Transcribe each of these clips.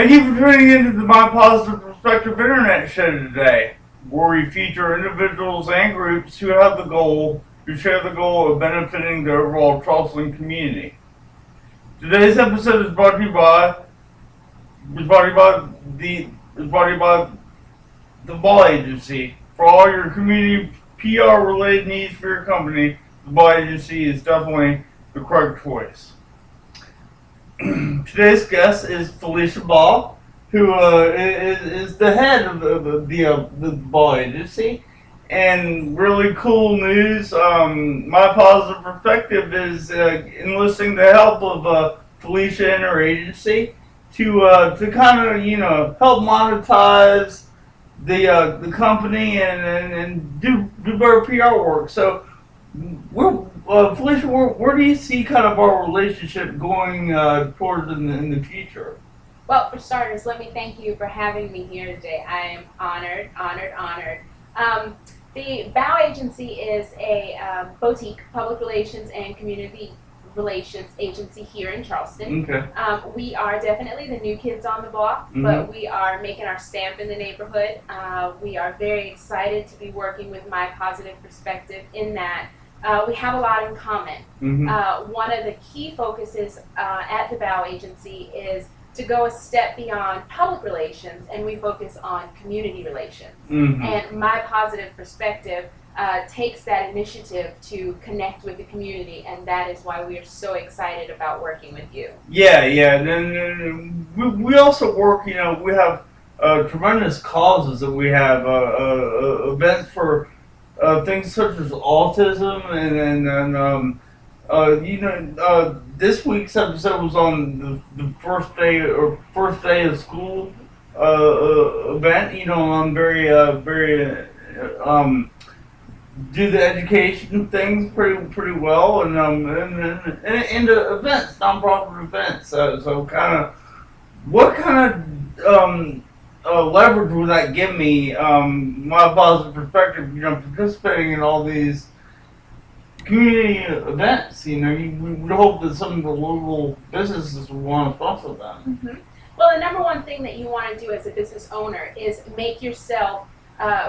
Thank you for tuning into the My Positive Perspective Internet Show today, where we feature individuals and groups who have who share the goal of benefiting the overall Charleston community. Today's episode is brought to you by the Baugh Agency. For all your community PR related needs for your company, the Baugh Agency is definitely the correct choice. Today's guest is Felicia Baugh, who is the head of the Baugh Agency. And really cool news, My Positive Perspective is enlisting the help of Felicia and her agency to kind of help monetize the company and do better PR work. So Felicia, where do you see kind of our relationship going towards in the future? Well, for starters, let me thank you for having me here today. I am honored. The Baugh Agency is a boutique public relations and community relations agency here in Charleston. Okay. We are definitely the new kids on the block, but we are making our stamp in the neighborhood. We are very excited to be working with My Positive Perspective in that we have a lot in common. One of the key focuses at the Baugh Agency is to go a step beyond public relations, and we focus on community relations. And My Positive Perspective takes that initiative to connect with the community, and that is why we are so excited about working with you. Yeah. And we also work, we have tremendous causes that we have, events for things such as autism, and this week's episode was on the first day of school event. I'm very do the education things pretty well, and into events, nonprofit events. So what kind of leverage would that give me? My positive perspective, participating in all these community events. We would hope that some of the local businesses would want to sponsor them. Well, the number one thing that you want to do as a business owner is make yourself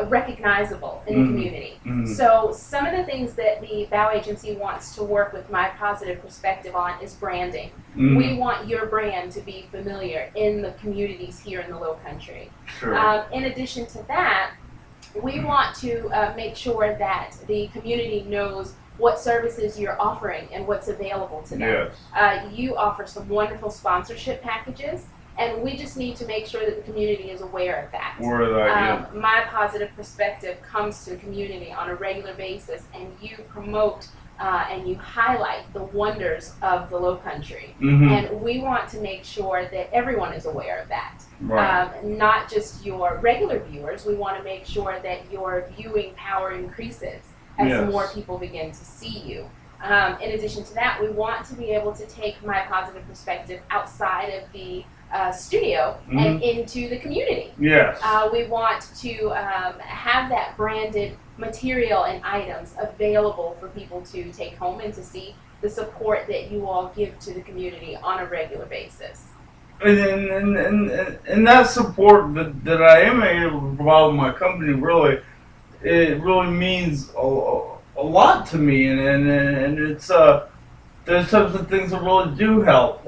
recognizable in the community. So some of the things that the Baugh Agency wants to work with My Positive Perspective on is branding. We want your brand to be familiar in the communities here in the Low Country. Sure. In addition to that, we want to make sure that the community knows what services you're offering and what's available to them. Yes. You offer some wonderful sponsorship packages, and we just need to make sure that the community is aware of that. My Positive Perspective comes to the community on a regular basis, and you promote and you highlight the wonders of the Low Country. And we want to make sure that everyone is aware of that. Right. Not just your regular viewers. We want to make sure that your viewing power increases as more people begin to see you. In addition to that, we want to be able to take My Positive Perspective outside of the studio and into the community. Yes. We want to have that branded material and items available for people to take home and to see the support that you all give to the community on a regular basis. And that support that I am able to provide with my company really means a lot to me, and it's there's types of things that really do help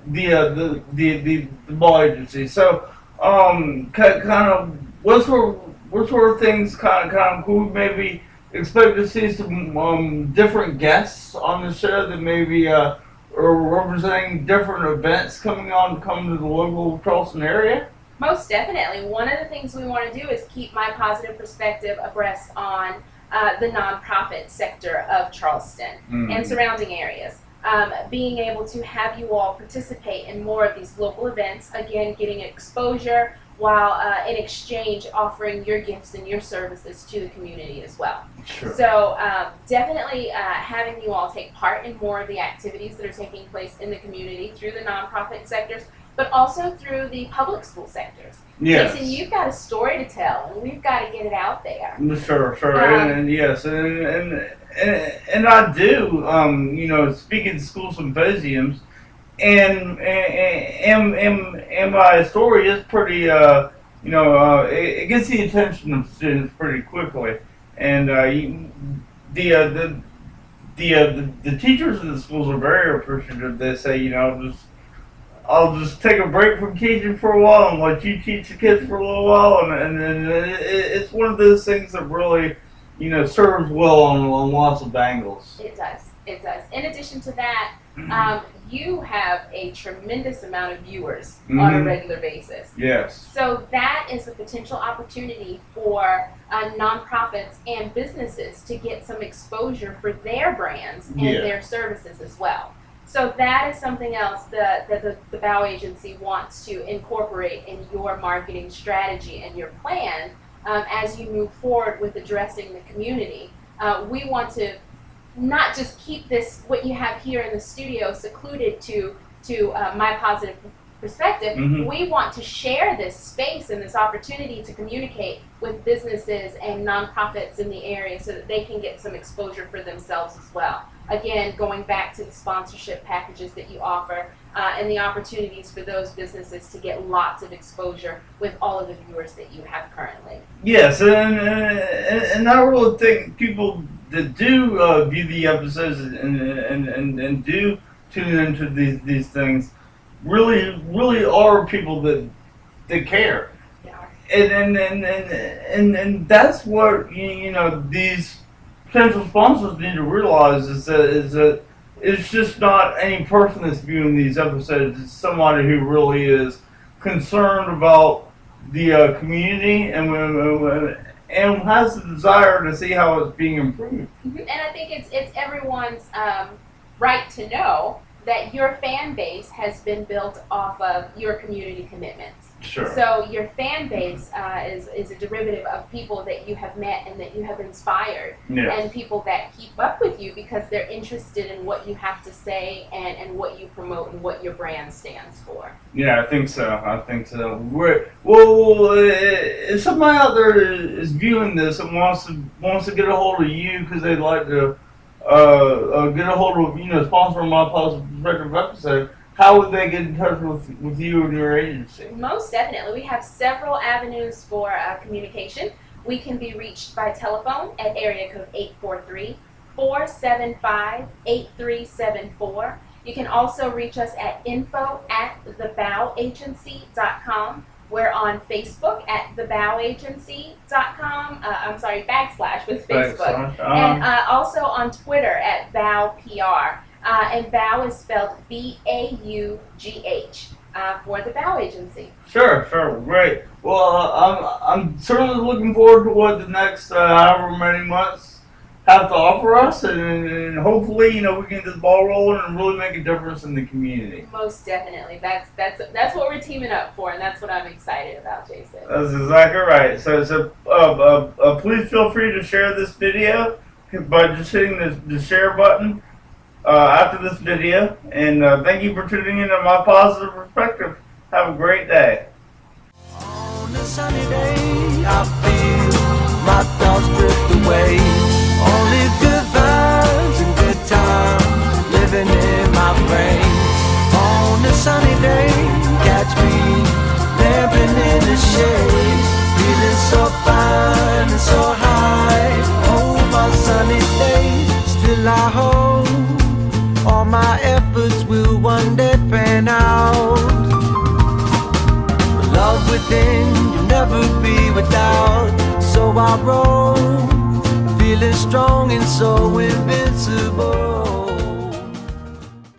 the Baugh Agency. So kind of what sort of things kind of could we maybe expect to see some different guests on the show that maybe are representing different events coming to the local Charleston area? Most definitely. One of the things we want to do is keep My Positive Perspective abreast on the nonprofit sector of Charleston and surrounding areas. Being able to have you all participate in more of these local events, again, getting exposure while in exchange offering your gifts and your services to the community as well. Sure. So definitely having you all take part in more of the activities that are taking place in the community through the nonprofit sectors, but also through the public school sectors. Yes. Jason, you've got a story to tell, and we've got to get it out there. Sure. And yes, and I do. Speaking at school symposiums, and my story is pretty it gets the attention of students pretty quickly, and the, uh, the the teachers in the schools are very appreciative. They say, just I'll just take a break from teaching for a while and let you teach the kids for a little while, and it's one of those things that really, serves well on lots of angles. It does. It does. In addition to that, you have a tremendous amount of viewers on a regular basis. Yes. So that is a potential opportunity for nonprofits and businesses to get some exposure for their brands and their services as well. So that is something else that the Baugh Agency wants to incorporate in your marketing strategy and your plan as you move forward with addressing the community. We want to not just keep this, what you have here in the studio, secluded to my positive perspective. We want to share this space and this opportunity to communicate with businesses and nonprofits in the area so that they can get some exposure for themselves as well. Again, going back to the sponsorship packages that you offer and the opportunities for those businesses to get lots of exposure with all of the viewers that you have currently. Yes, and I really think people that do view the episodes and do tune into these things really are people that care. Yeah. And that's what these potential sponsors need to realize is that it's just not any person that's viewing these episodes. It's somebody who really is concerned about the community and has the desire to see how it's being improved. And I think it's everyone's right to know that your fan base has been built off of your community commitments. Sure. So your fan base is a derivative of people that you have met and that you have inspired, and people that keep up with you because they're interested in what you have to say and what you promote and what your brand stands for. Yeah, I think so. If somebody out there is viewing this and wants to get a hold of you because they'd like to get a hold of sponsoring my positive perspective episode, how would they get in touch with you and your agency? Most definitely. We have several avenues for communication. We can be reached by telephone at area code 843-475-8374. You can also reach us at info@thebauagency.com. We're on Facebook at thebauagency.com. / with Facebook. And also on Twitter at BaughPR. And Baugh is spelled Baugh for the Baugh Agency. Sure, great. Well, I'm certainly looking forward to what the next however many months have to offer us, and hopefully, we can get this ball rolling and really make a difference in the community. Most definitely. That's what we're teaming up for, and that's what I'm excited about, Jason. That's exactly right. So please feel free to share this video by just hitting the share button after this video, and thank you for tuning in to My Positive Perspective. Have a great day. On a sunny day, I feel my thoughts drift away. Only good vibes and good times living in my brain. On a sunny day, catch me lamping in the shade, feeling so fine and so high. Oh, my sunny day, still I hope all my efforts will one day pan out. Love within, you'll never be without. So I roll, feeling strong and so invincible.